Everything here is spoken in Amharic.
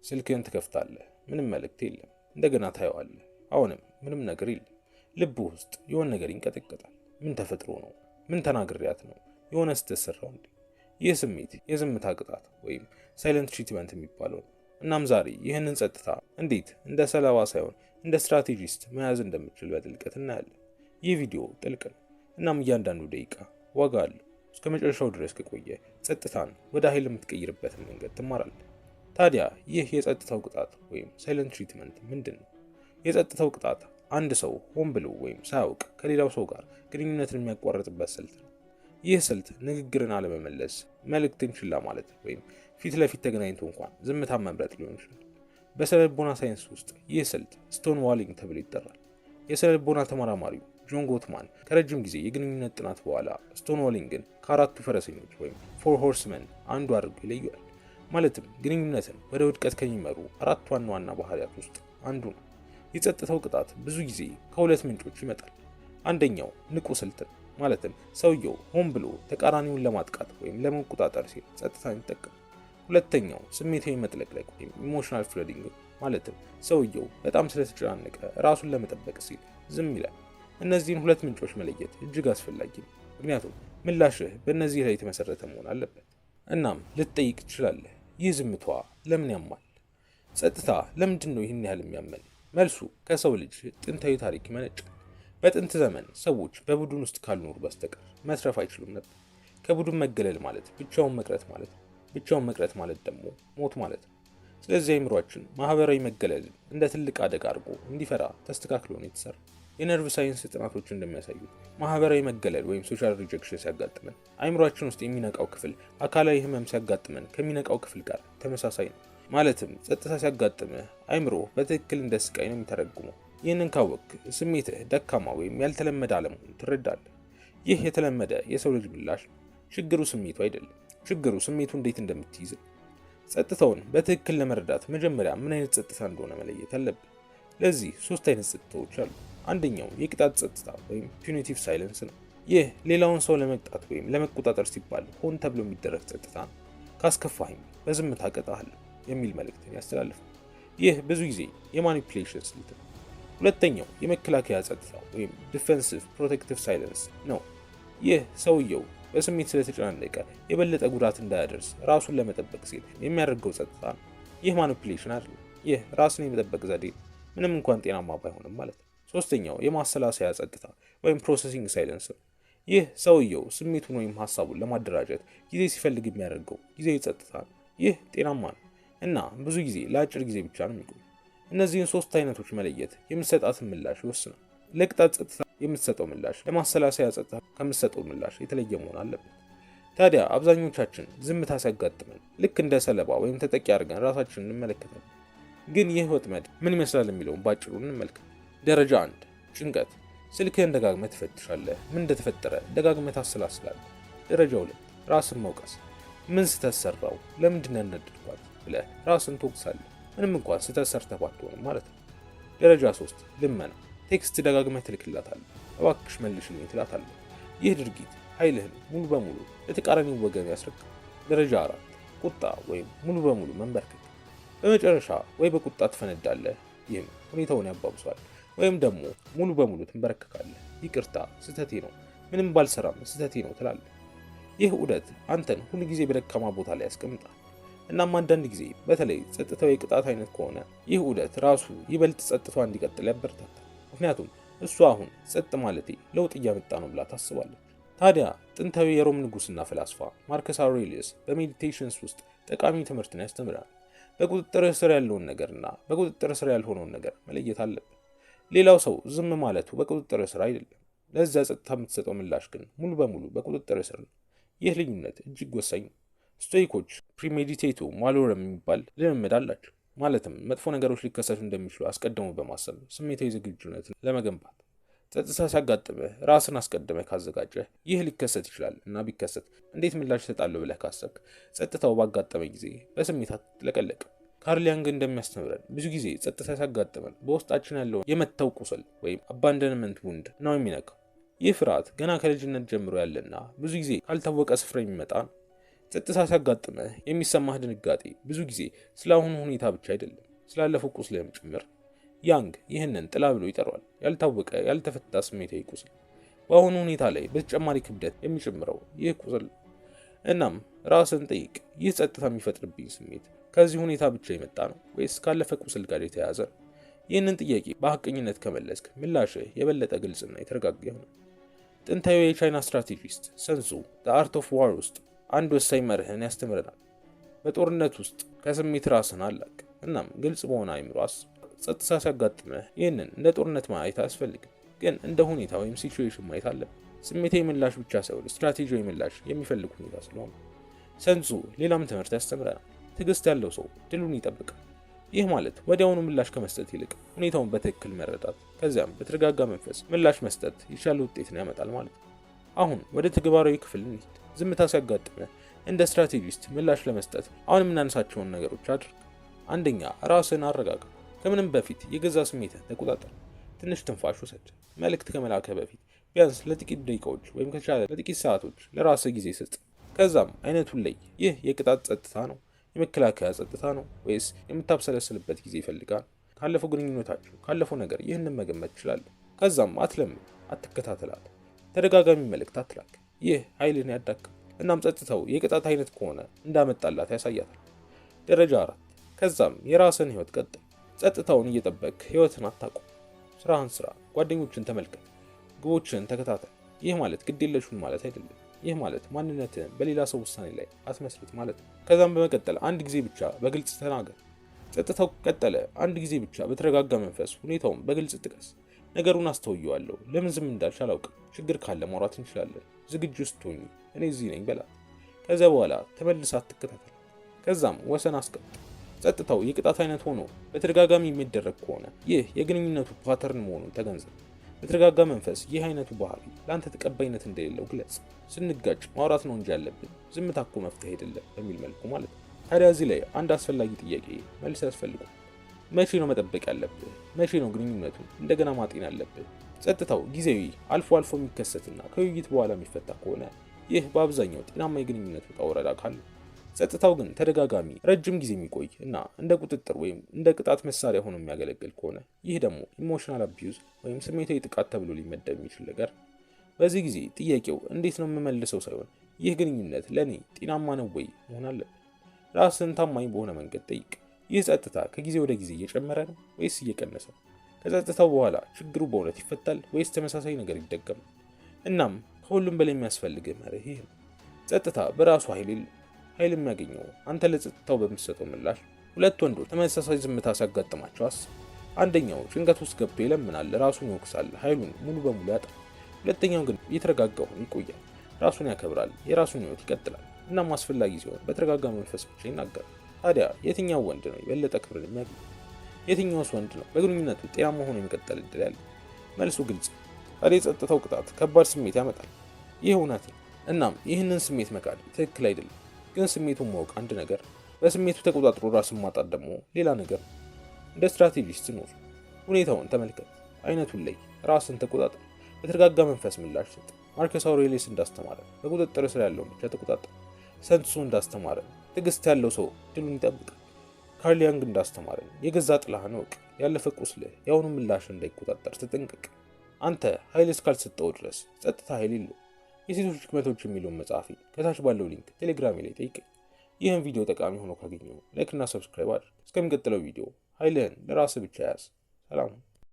ስልክህን ትከፍታለህ፣ ምንም መልእክት የለም። እንደገና ታየዋለህ፣ አሁንም ምንም ነገር የለም። ልብህ ውስጥ የሆነ ነገር ይንቀጠቀጣል። ምን ተፈጥሮ ነው? ምን ተናግሬያት ነው? የሆነ ስህተት ሰራው እንዴ? ይህ ስሜት የዝምታ ቅጣት ወይም ሳይለንት ትሪትመንት የሚባለው ነው። እናም ዛሬ ይህንን ጸጥታ እንዴት እንደ ሰለባ ሳይሆን እንደ ስትራቴጂስት መያዝ እንደምትችል በጥልቀት እናያለን። ይህ ቪዲዮ ጥልቅ ነው፣ እናም እያንዳንዱ ደቂቃ ዋጋ አለው። እስከ መጨረሻው ድረስ ከቆየ ጸጥታን ወደ ኃይል የምትቀይርበትን መንገድ ትማራለህ። ታዲያ ይህ የጸጥታው ቅጣት ወይም ሳይለንት ትሪትመንት ምንድን ነው? የጸጥታው ቅጣት አንድ ሰው ሆን ብሎ ወይም ሳያውቅ ከሌላው ሰው ጋር ግንኙነትን የሚያቋርጥበት ስልት ነው። ይህ ስልት ንግግርን አለመመለስ፣ መልእክትን ችላ ማለት ወይም ፊት ለፊት ተገናኝቶ እንኳን ዝምታን መምረጥ ሊሆን ይችላል። በስነ-ልቦና ሳይንስ ውስጥ ይህ ስልት ስቶን ዋሊንግ ተብሎ ይጠራል። የስነ-ልቦና ተመራማሪው ጆን ጎትማን ከረጅም ጊዜ የግንኙነት ጥናት በኋላ ስቶን ዋሊንግን ከአራቱ ፈረሰኞች ወይም ፎር ሆርስመን አንዱ አድርጎ ይለያል። ማለትም ግንኙነትን ወደ ውድቀት ከሚመሩ አራት ዋና ዋና ባህሪያት ውስጥ አንዱ ነው። የጸጥታው ቅጣት ብዙ ጊዜ ከሁለት ምንጮች ይመጣል። አንደኛው ንቁ ስልት ነው። ማለትም ሰውየው ሆን ብሎ ተቃራኒውን ለማጥቃት ወይም ለመቆጣጠር ሲል ጸጥታን ይጠቀም። ሁለተኛው ስሜታዊ መጥለቅለቅ ወይም ኢሞሽናል ፍሎዲንግ፣ ማለትም ሰውየው በጣም ስለተጨናነቀ ራሱን ለመጠበቅ ሲል ዝም ይላል። እነዚህን ሁለት ምንጮች መለየት እጅግ አስፈላጊ ነው፣ ምክንያቱም ምላሽህ በእነዚህ ላይ የተመሰረተ መሆን አለበት። እናም ልትጠይቅ ትችላለህ፣ ይህ ዝምቷ ለምን ያማል? ጸጥታ ለምንድን ነው ይህን ያህል የሚያመን? መልሱ ከሰው ልጅ ጥንታዊ ታሪክ ይመነጫል። በጥንት ዘመን ሰዎች በቡድን ውስጥ ካልኖሩ በስተቀር መትረፍ አይችሉም ነበር። ከቡድን መገለል ማለት ብቻውን መቅረት ማለት ነው። ብቻውን መቅረት ማለት ደግሞ ሞት ማለት ነው። ስለዚህ አእምሯችን ማህበራዊ መገለልን እንደ ትልቅ አደጋ አድርጎ እንዲፈራ ተስተካክሎ ነው የተሰራው። የነርቭ ሳይንስ ጥናቶች እንደሚያሳዩት ማህበራዊ መገለል ወይም ሶሻል ሪጀክሽን ሲያጋጥመን አእምሯችን ውስጥ የሚነቃው ክፍል አካላዊ ህመም ሲያጋጥመን ከሚነቃው ክፍል ጋር ተመሳሳይ ነው። ማለትም ጸጥታ ሲያጋጥምህ አእምሮ በትክክል እንደ ስቃይ ነው የሚተረጉመው። ይህንን ካወቅክ ስሜትህ ደካማ ወይም ያልተለመደ አለመሆኑን ትረዳለህ። ይህ የተለመደ የሰው ልጅ ምላሽ ነው። ችግሩ ስሜቱ አይደለም፣ ችግሩ ስሜቱ እንዴት እንደምትይዝ። ጸጥታውን በትክክል ለመረዳት መጀመሪያ ምን አይነት ጸጥታ እንደሆነ መለየት አለብን። ለዚህ ሶስት አይነት ጸጥታዎች አሉ። አንደኛው የቅጣት ጸጥታ ወይም ፒዩኒቲቭ ሳይለንስ ነው። ይህ ሌላውን ሰው ለመቅጣት ወይም ለመቆጣጠር ሲባል ሆን ተብሎ የሚደረግ ጸጥታ ነው። ካስከፋኝ በዝምታ እቀጣለሁ የሚል መልእክትን ያስተላልፋል። ይህ ብዙ ጊዜ የማኒፑሌሽን ስልት ነው። ሁለተኛው የመከላከያ ጸጥታ ወይም ዲፌንሲቭ ፕሮቴክቲቭ ሳይለንስ ነው። ይህ ሰውየው በስሜት ስለተጨናነቀ የበለጠ ጉዳት እንዳያደርስ ራሱን ለመጠበቅ ሲል የሚያደርገው ጸጥታ ነው። ይህ ማኒፑሌሽን አይደለም፣ ይህ ራስን የመጠበቅ ዘዴ ነው፣ ምንም እንኳን ጤናማ ባይሆንም ማለት ነው። ሶስተኛው የማሰላሰያ ጸጥታ ወይም ፕሮሰሲንግ ሳይለንስ ነው። ይህ ሰውየው ስሜቱን ወይም ሀሳቡን ለማደራጀት ጊዜ ሲፈልግ የሚያደርገው ጊዜያዊ ጸጥታ ነው። ይህ ጤናማ ነው እና ብዙ ጊዜ ለአጭር ጊዜ ብቻ ነው የሚቆይ። እነዚህን ሶስት አይነቶች መለየት የምትሰጣትን ምላሽ ይወስናል። ለቅጣት ጸጥታ የምትሰጠው ምላሽ ለማሰላሰያ ጸጥታ ከምትሰጠው ምላሽ የተለየ መሆን አለበት። ታዲያ አብዛኞቻችን ዝምታ ሲያጋጥመን ልክ እንደ ሰለባ ወይም ተጠቂ አድርገን ራሳችንን እንመለከታለን። ግን ይህ ወጥመድ ምን ይመስላል የሚለውን ባጭሩ እንመልከት። ደረጃ 1 ጭንቀት። ስልክህን ደጋግመህ ትፈትሻለህ፣ ምን እንደተፈጠረ ደጋግመህ ታሰላስላለህ። ደረጃ 2 ራስን መውቀስ። ምን ስህተት ሰራው? ለምንድን ነው ያናደድኳት ብለህ ራስን ትወቅሳለህ፣ ምንም እንኳን ስህተት ሰርተህ ባትሆንም ማለት ነው። ደረጃ 3 ልመና። ቴክስት ደጋግመህ ትልክላታለህ፣ እባክሽ መልሽልኝ ትላታለህ። ይህ ድርጊት ኃይልህን ሙሉ በሙሉ ለተቃራኒው ወገን ያስረክባል። ደረጃ 4 ቁጣ ወይም ሙሉ በሙሉ መንበርከክ። በመጨረሻ ወይ በቁጣ ትፈነዳለህ፣ ይህም ሁኔታውን ያባብሷል፣ ወይም ደግሞ ሙሉ በሙሉ ትንበረከካለህ። ይቅርታ፣ ስህተቴ ነው፣ ምንም ባልሰራም ስህተቴ ነው ትላለህ። ይህ ዑደት አንተን ሁሉ ጊዜ በደካማ ቦታ ላይ ያስቀምጣል። እናም አንዳንድ ጊዜ በተለይ ጸጥታዊ የቅጣት አይነት ከሆነ ይህ ዑደት ራሱ ይበልጥ ጸጥታዋ እንዲቀጥል ያበረታታል። ምክንያቱም እሱ አሁን ጸጥ ማለቴ ለውጥ እያመጣ ነው ብላ ታስባለች። ታዲያ ጥንታዊ የሮም ንጉስና ፈላስፋ ማርከስ አውሬሊየስ በሜዲቴሽንስ ውስጥ ጠቃሚ ትምህርትን ያስተምራል። በቁጥጥር ስር ያለውን ነገርና በቁጥጥር ስር ያልሆነውን ነገር መለየት አለብን። ሌላው ሰው ዝም ማለቱ በቁጥጥር ስር አይደለም፣ ለዚያ ጸጥታ የምትሰጠው ምላሽ ግን ሙሉ በሙሉ በቁጥጥር ስር ነው። ይህ ልዩነት እጅግ ወሳኝ ነው። ስቶይኮች ፕሪሜዲቴቱ ማሎረም የሚባል ልምምድ አላቸው። ማለትም መጥፎ ነገሮች ሊከሰቱ እንደሚችሉ አስቀድሞ በማሰብ ስሜታዊ ዝግጁነትን ለመገንባት። ጸጥታ ሲያጋጥምህ ራስን አስቀድመህ ካዘጋጀህ ይህ ሊከሰት ይችላል እና ቢከሰት እንዴት ምላሽ እሰጣለሁ ብለህ ካሰብክ ጸጥታው ባጋጠመ ጊዜ በስሜት አትጥለቀለቅም። ካርል ያንግ እንደሚያስተምረን ብዙ ጊዜ ጸጥታ ሲያጋጥመን በውስጣችን ያለውን የመተው ቁስል ወይም አባንደንመንት ውንድ ነው የሚነካው። ይህ ፍርሃት ገና ከልጅነት ጀምሮ ያለና ብዙ ጊዜ ካልታወቀ ስፍራ የሚመጣ ነው። ጸጥታ ሲያጋጥምህ የሚሰማህ ድንጋጤ ብዙ ጊዜ ስለ አሁኑ ሁኔታ ብቻ አይደለም፣ ስላለፈው ቁስልህም ጭምር። ያንግ ይህንን ጥላ ብሎ ይጠራዋል። ያልታወቀ ያልተፈታ ስሜታዊ ቁስል፣ በአሁኑ ሁኔታ ላይ በተጨማሪ ክብደት የሚጨምረው ይህ ቁስል። እናም ራስን ጠይቅ፣ ይህ ጸጥታ የሚፈጥርብኝ ስሜት ከዚህ ሁኔታ ብቻ የመጣ ነው ወይስ ካለፈ ቁስል ጋር የተያያዘ ነው? ይህንን ጥያቄ በሐቀኝነት ከመለስክ ምላሽህ የበለጠ ግልጽና የተረጋጋ ይሆናል። ጥንታዊ የቻይና ስትራቴጂስት ሰንዙ ዘ አርት ኦፍ ዋር ውስጥ አንድ ወሳኝ መርህን ያስተምረናል። በጦርነት ውስጥ ከስሜት ራስን አላቅ። እናም ግልጽ በሆነ አይምሮ አስብ። ጸጥታ ሲያጋጥምህ ይህንን እንደ ጦርነት ማየት አያስፈልግም፣ ግን እንደ ሁኔታ ወይም ሲቹዌሽን ማየት አለብህ። ስሜታዊ ምላሽ ብቻ ሳይሆን ስትራቴጂያዊ ምላሽ የሚፈልግ ሁኔታ ስለሆነ። ሰንዙ ሌላም ትምህርት ያስተምረናል። ትዕግስት ያለው ሰው ድሉን ይጠብቃል። ይህ ማለት ወዲያውኑ ምላሽ ከመስጠት ይልቅ ሁኔታውን በትክክል መረዳት፣ ከዚያም በተረጋጋ መንፈስ ምላሽ መስጠት የተሻለ ውጤትን ያመጣል ማለት ነው። አሁን ወደ ተግባራዊ ክፍል እንሂድ። ዝምታ ሲያጋጥምህ እንደ ስትራቴጂስት ምላሽ ለመስጠት አሁን የምናነሳቸውን ነገሮች አድርግ። አንደኛ፣ ራስን አረጋጋ። ከምንም በፊት የገዛ ስሜትህን ተቆጣጠር። ትንሽ ትንፋሽ ውሰድ። መልእክት ከመላከ በፊት ቢያንስ ለጥቂት ደቂቃዎች ወይም ከቻለ ለጥቂት ሰዓቶች ለራስህ ጊዜ ስጥ። ከዛም አይነቱን ለይ። ይህ የቅጣት ጸጥታ ነው፣ የመከላከያ ጸጥታ ነው፣ ወይስ የምታብሰለስልበት ጊዜ ይፈልጋል? ካለፈው ግንኙነታችሁ ካለፈው ነገር ይህንን መገመት ትችላለህ። ከዛም አትለምን፣ አትከታተላት፣ ተደጋጋሚ መልእክት አትላክ። ይህ ኃይልን ያዳክም። እናም ጸጥታው የቅጣት አይነት ከሆነ እንዳመጣላት ያሳያታል። ደረጃ 4፣ ከዛም የራስን ህይወት ቀጥል። ጸጥታውን እየጠበቅ ህይወትን አታቁም። ስራህን ስራ፣ ጓደኞችን ተመልከት፣ ግቦችን ተከታተል። ይህ ማለት ግዴለሹን ማለት አይደለም። ይህ ማለት ማንነትህን በሌላ ሰው ውሳኔ ላይ አትመስርት ማለት ነው። ከዛም በመቀጠል አንድ ጊዜ ብቻ በግልጽ ተናገር። ጸጥታው ቀጠለ፣ አንድ ጊዜ ብቻ በተረጋጋ መንፈስ ሁኔታውን በግልጽ ጥቀስ። ነገሩን አስተውየዋለሁ፣ ለምን ዝም እንዳልሽ አላውቅም፣ ችግር ካለ ማውራት እንችላለን፣ ዝግጁ ስትሆኚ እኔ እዚህ ነኝ በላት። ከዚያ በኋላ ተመልሳ ትከታተል። ከዛም ወሰን አስቀምጥ። ጸጥታው የቅጣት አይነት ሆኖ በተደጋጋሚ የሚደረግ ከሆነ ይህ የግንኙነቱ ፓተርን መሆኑን ተገንዘብ። በተረጋጋ መንፈስ ይህ አይነቱ ባህሪ ለአንተ ተቀባይነት እንደሌለው ግለጽ። ስንጋጭ ማውራት ነው እንጂ ያለብን ዝምታ እኮ መፍትሄ አይደለም በሚል መልኩ ማለት ነው። ታዲያ እዚህ ላይ አንድ አስፈላጊ ጥያቄ መልስ ያስፈልጋል። መቼ ነው መጠበቅ ያለብህ? መቼ ነው ግንኙነቱን እንደገና ማጤን ያለብህ? ጸጥታው ጊዜያዊ አልፎ አልፎ የሚከሰትና ከውይይት በኋላ የሚፈታ ከሆነ ይህ በአብዛኛው ጤናማ የግንኙነት ውጣ ውረድ አካል ነው። ጸጥታው ግን ተደጋጋሚ ረጅም ጊዜ የሚቆይ እና እንደ ቁጥጥር ወይም እንደ ቅጣት መሳሪያ ሆኖ የሚያገለግል ከሆነ ይህ ደግሞ ኢሞሽናል አቢዩዝ ወይም ስሜታዊ ጥቃት ተብሎ ሊመደብ የሚችል ነገር። በዚህ ጊዜ ጥያቄው እንዴት ነው የምመልሰው ሳይሆን ይህ ግንኙነት ለእኔ ጤናማ ነው ወይ መሆን አለበት። ራስን ታማኝ በሆነ መንገድ ጠይቅ። ይህ ጸጥታ ከጊዜ ወደ ጊዜ እየጨመረ ነው ወይስ እየቀነሰ? ከጸጥታው በኋላ ችግሩ በእውነት ይፈታል ወይስ ተመሳሳይ ነገር ይደገማል? እናም ከሁሉም በላይ የሚያስፈልግህ መርህ ይህ ነው። ጸጥታ በራሱ ኃይል የለም። ኃይል የሚያገኘው አንተ ለጸጥታው በምትሰጠው ምላሽ። ሁለት ወንዶች ተመሳሳይ ዝምታ ሲያጋጥማቸው አስብ። አንደኛው ጭንቀት ውስጥ ገብቶ ይለምናል፣ ራሱን ይወቅሳል፣ ኃይሉን ሙሉ በሙሉ ያጣል። ሁለተኛው ግን እየተረጋጋ ሆኖ ይቆያል፣ ራሱን ያከብራል፣ የራሱን ህይወት ይቀጥላል። እናም አስፈላጊ ሲሆን በተረጋጋ መንፈስ ብቻ ይናገራል። ታዲያ የትኛው ወንድ ነው የበለጠ ክብርን የሚያገኝ? የትኛውስ ወንድ ነው በግንኙነቱ ጤናማ ሆኖ የሚቀጥል እድል ያለው? መልሱ ግልጽ። ታዲያ የጸጥታው ቅጣት ከባድ ስሜት ያመጣል። ይህ እውነት ነው። እናም ይህንን ስሜት መካድ ትክክል አይደለም። ግን ስሜቱን ማወቅ አንድ ነገር፣ በስሜቱ ተቆጣጥሮ ራስን ማጣት ደግሞ ሌላ ነገር ነው። እንደ ስትራቴጂስት ኑር። ሁኔታውን ተመልከት፣ አይነቱን ላይ ራስን ተቆጣጠር፣ በተረጋጋ መንፈስ ምላሽ ስጥ። ማርከስ አውሬሊየስ እንዳስተማረ በቁጥጥር ስር ያለውን ብቻ ተቆጣጠር። ሰንሱ እንዳስተማረ ትዕግስት ያለው ሰው ድሉን ይጠብቃል። ካርል ያንግ እንዳስተማረ የገዛ ጥላህን እወቅ። ያለፈ ቁስልህ የአሁኑ ምላሽ እንዳይቆጣጠር ተጠንቀቅ። አንተ ኃይል እስካልሰጠው ድረስ ጸጥታ ኃይል የለው። የሴቶች ህክመቶች የሚለውን መጽሐፊ ከታች ባለው ሊንክ ቴሌግራሜ ላይ ጠይቀኝ። ይህን ቪዲዮ ጠቃሚ ሆኖ ካገኘው ላይክ እና ሰብስክራይብ አድርግ። እስከሚቀጥለው ቪዲዮ ኃይልህን ለራስህ ብቻ ያዝ። ሰላም።